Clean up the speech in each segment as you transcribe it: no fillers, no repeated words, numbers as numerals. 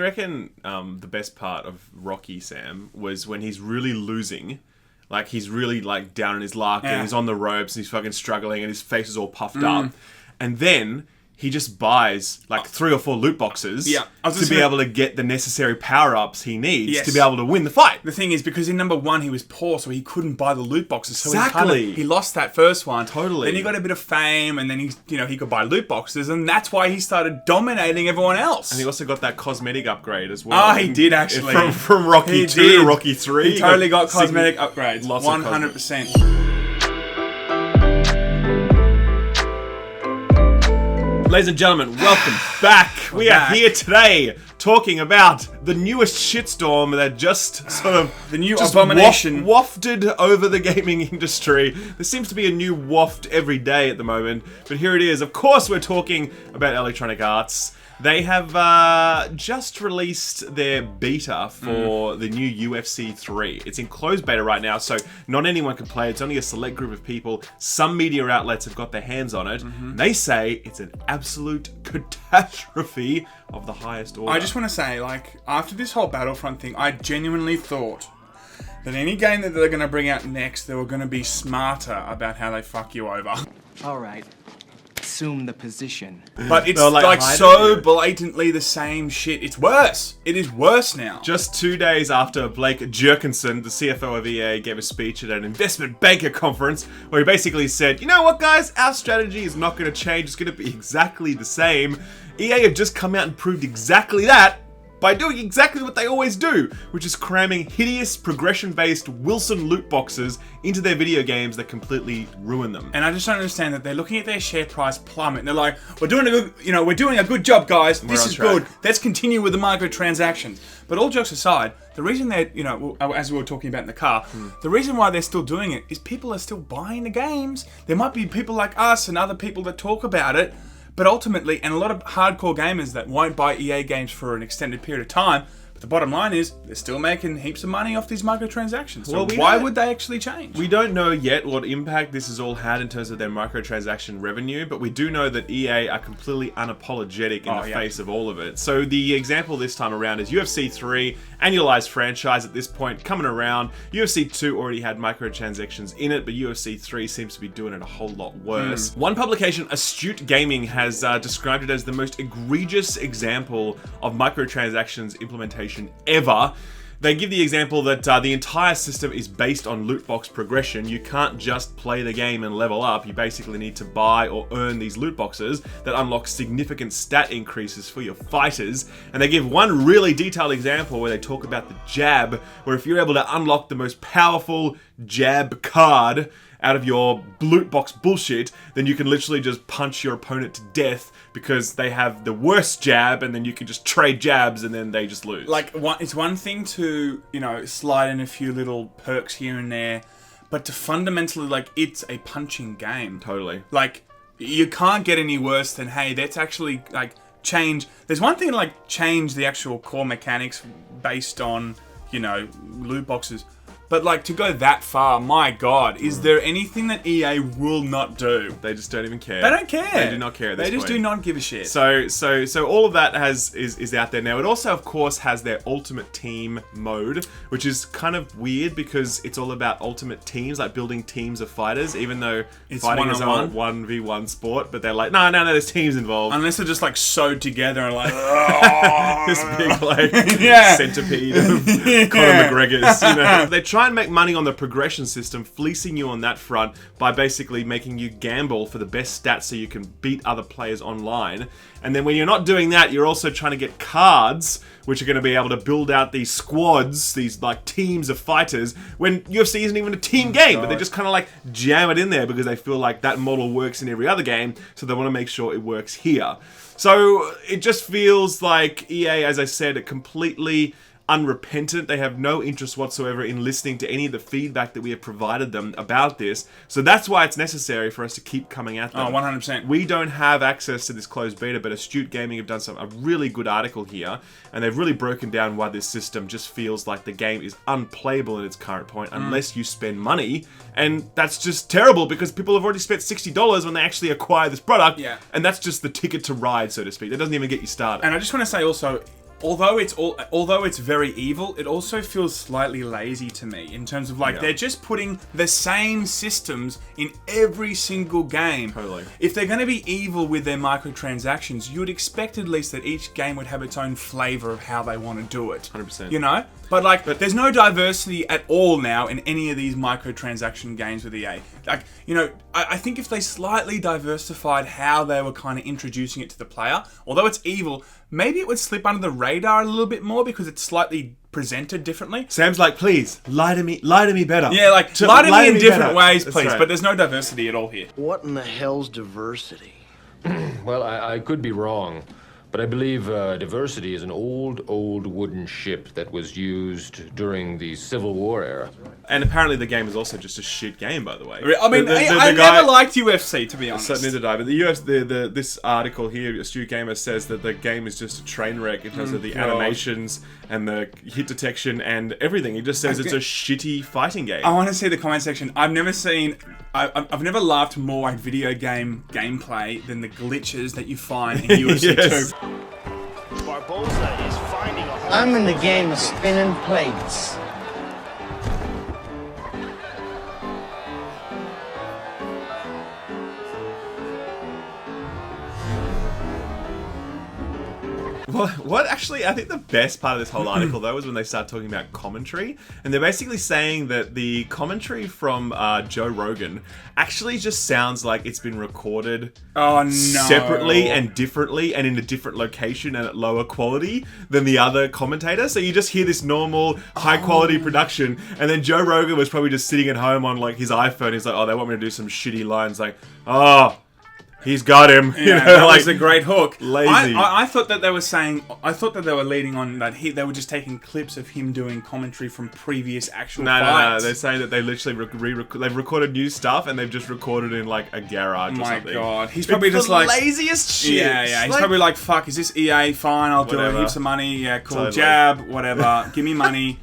reckon the best part of Rocky, Sam, was when he's really losing. Like, he's really, like, down in his luck, and he's on the ropes, and he's fucking struggling, and his face is all puffed up. And then he just buys, like, 3 or 4 loot boxes to be able to get the necessary power-ups he needs to be able to win the fight. The thing is, because in number 1 he was poor, so he couldn't buy the loot boxes. So exactly. he lost that first one. Totally. Then he got a bit of fame, and then he could buy loot boxes, and that's why he started dominating everyone else. And he also got that cosmetic upgrade as well. Oh, he did, actually. From Rocky 2 to Rocky 3. He totally got cosmetic upgrades. 100%. Ladies and gentlemen, welcome back. We are here today talking about the newest shitstorm that just sort of... the new abomination. Wafted over the gaming industry. There seems to be a new waft every day at the moment. But here it is. Of course, we're talking about Electronic Arts. They have just released their beta for the new UFC 3. It's in closed beta right now, so not anyone can play. It's only a select group of people. Some media outlets have got their hands on it. They say it's an absolute catastrophe of the highest order. I just want to say, like, after this whole Battlefront thing, I genuinely thought that any game that they're going to bring out next, they were going to be smarter about how they fuck you over. All right. Assume the position. But it's like so blatantly the same shit. It's worse. It is worse now. Just 2 days after Blake Jerkinson, the CFO of EA, gave a speech at an investment banker conference where he basically said, you know what, guys? Our strategy is not going to change. It's going to be exactly the same. EA have just come out and proved exactly that by doing exactly what they always do, which is cramming hideous, progression-based Wilson Lootboxes into their video games that completely ruin them. And I just don't understand that they're looking at their share price plummet and they're like, we're doing a good job, guys. This is good. Let's continue with the microtransactions. But all jokes aside, the reason they're, as we were talking about in the car, the reason why they're still doing it is people are still buying the games. There might be people like us and other people that talk about it, but ultimately, and a lot of hardcore gamers that won't buy EA games for an extended period of time, but the bottom line is, they're still making heaps of money off these microtransactions. So why would they actually change? We don't know yet what impact this has all had in terms of their microtransaction revenue, but we do know that EA are completely unapologetic in the face of all of it. So the example this time around is UFC 3, annualized franchise at this point, coming around. UFC 2 already had microtransactions in it, but UFC 3 seems to be doing it a whole lot worse. One publication, Astute Gaming, has described it as the most egregious example of microtransactions implementation ever. They give the example that the entire system is based on loot box progression. You can't just play the game and level up. You basically need to buy or earn these loot boxes that unlock significant stat increases for your fighters. And they give one really detailed example where they talk about the jab, where if you're able to unlock the most powerful jab card out of your loot box bullshit, then you can literally just punch your opponent to death because they have the worst jab, and then you can just trade jabs and then they just lose. Like, it's one thing to, slide in a few little perks here and there, but to fundamentally, it's a punching game. Totally. Like, you can't get any worse than, hey, that's actually, change. There's one thing to, change the actual core mechanics based on, loot boxes. But, to go that far, my God, is there anything that EA will not do? They just don't even care. They don't care. They do not care at this point. They just do not give a shit. So all of that is out there now. It also, of course, has their Ultimate Team mode, which is kind of weird because it's all about ultimate teams, like building teams of fighters, even though it's fighting is a 1v1 sport. But they're like, no, there's teams involved. Unless they're just, sewed together and this big, centipede of Conor McGregor's, They try and make money on the progression system, fleecing you on that front by basically making you gamble for the best stats so you can beat other players online. And then when you're not doing that, you're also trying to get cards which are going to be able to build out these squads, these teams of fighters, when UFC isn't even a team game, but they just kind of jam it in there because they feel like that model works in every other game, so they want to make sure it works here. So it just feels like EA, as I said, it completely unrepentant. They have no interest whatsoever in listening to any of the feedback that we have provided them about this. So that's why it's necessary for us to keep coming at them. 100%. We don't have access to this closed beta, but Astute Gaming have done a really good article here, and they've really broken down why this system just feels like the game is unplayable at its current point unless you spend money. And that's just terrible because people have already spent $60 when they actually acquire this product, and that's just the ticket to ride, so to speak. That doesn't even get you started. And I just want to say also, although it's very evil, it also feels slightly lazy to me in terms of like they're just putting the same systems in every single game. Totally. If they're going to be evil with their microtransactions, you would expect at least that each game would have its own flavor of how they want to do it. 100%. You know? But there's no diversity at all now in any of these microtransaction games with EA. Like, you know, I think if they slightly diversified how they were kind of introducing it to the player, although it's evil, maybe it would slip under the radar a little bit more because it's slightly presented differently. Sam's like, please, lie to me better. Yeah, like, lie to me in different better. ways, That's please. right. But there's no diversity at all here. What in the hell's diversity? Well, I could be wrong, but I believe diversity is an old wooden ship that was used during the Civil War era. And apparently the game is also just a shit game, by the way. I mean, I never liked UFC, to be honest. So neither did I. But this article here, Astute Gamer, says that the game is just a train wreck in terms of the animations and the hit detection and everything. He just says it's a shitty fighting game. I want to see the comment section. I've never never laughed more at video game gameplay than the glitches that you find in UFC 2. Barboza is finding a hole. I'm in the game of spinning plates. What actually, I think the best part of this whole article, though, is when they start talking about commentary. And they're basically saying that the commentary from Joe Rogan actually just sounds like it's been recorded separately and differently and in a different location and at lower quality than the other commentator. So you just hear this normal, high-quality production. And then Joe Rogan was probably just sitting at home on like his iPhone. He's like, oh, they want me to do some shitty lines. Like, oh... he's got him. Yeah, you know, that like was a great hook. Lazy. I thought that they were saying. I thought that they were leading on that they were just taking clips of him doing commentary from previous actual fights. No. They're saying that they literally they've recorded new stuff and they've just recorded in like a garage or something. My God, he's probably just like laziest shit. Yeah. He's probably like, fuck. Is this EA? Fine, I'll do it. Heaps of money. Yeah, cool. Totally. Jab, whatever. Give me money.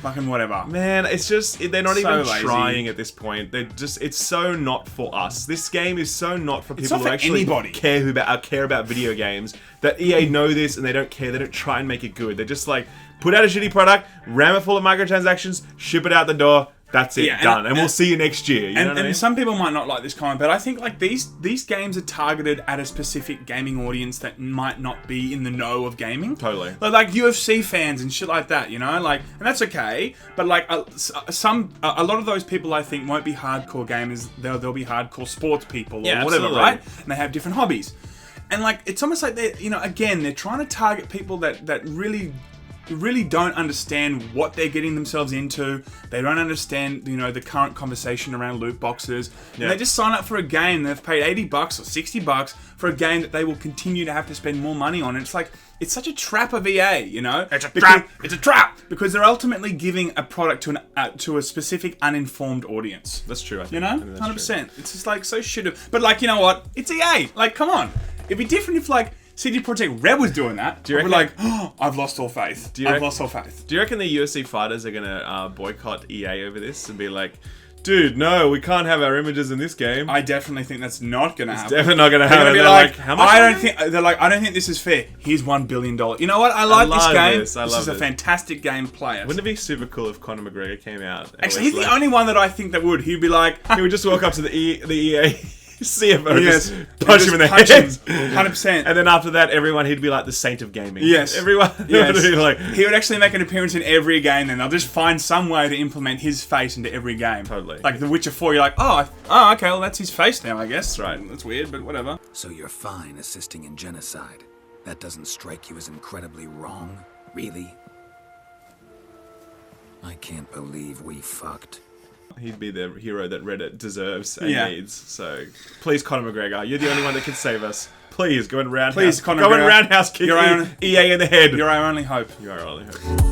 Fucking whatever. Man, it's just they're not even lazy. trying at this point. They're just it's so not for us. This game is so not for people not who for actually anybody. care about video games. That EA know this and they don't care. They don't try and make it good. They're just like put out a shitty product, ram it full of microtransactions, ship it out the door. That's it, done. And we'll see you next year. You know what I mean? Some people might not like this comment, but I think like these games are targeted at a specific gaming audience that might not be in the know of gaming. Totally. Like UFC fans and shit like that, you know? Like, and that's okay, but like a lot of those people I think won't be hardcore gamers. They'll be hardcore sports people or whatever, absolutely. right? And they have different hobbies. And like it's almost like they're, you know, again, they're trying to target people that really don't understand what they're getting themselves into. They don't understand, you know, the current conversation around loot boxes. Yeah. And they just sign up for a game. They've paid $80 or $60 for a game that they will continue to have to spend more money on. And it's like, it's such a trap of EA, you know? It's a trap! It's a trap! Because they're ultimately giving a product to a specific uninformed audience. That's true, I think. You know? I think that's 100%. true. It's just like so shit. But like, you know what? It's EA. Like, come on. It'd be different if like, CD Projekt Red was doing that. Do you reckon, like, oh, I've lost all faith. I've lost all faith. Do you reckon the UFC fighters are gonna boycott EA over this and be like, dude, no, we can't have our images in this game? I definitely think that's not gonna happen. Definitely not gonna happen. They're like, how much? I don't think this is fair. Here's $1 billion. You know what? I like this game. This is a fantastic game. Play it. Wouldn't it be super cool if Conor McGregor came out? Actually, he's the only one that I think that would. He'd be like, he would just walk up to the EA. CFO yes. punch him in the head. 100%. And then after that, he'd be like the saint of gaming. Yes. Everyone. Yes. Like, he would actually make an appearance in every game then. They'll just find some way to implement his face into every game. Totally. Like The Witcher 4, you're like, oh, okay, well, that's his face now, I guess. That's right. That's weird, but whatever. So you're fine assisting in genocide. That doesn't strike you as incredibly wrong, really? I can't believe we fucked. He'd be the hero that Reddit deserves and needs. So, please, Conor McGregor, you're the only one that can save us. Please, go and roundhouse. Please, Conor McGregor. Roundhouse kick EA in the head. You're our only hope. You are our only hope.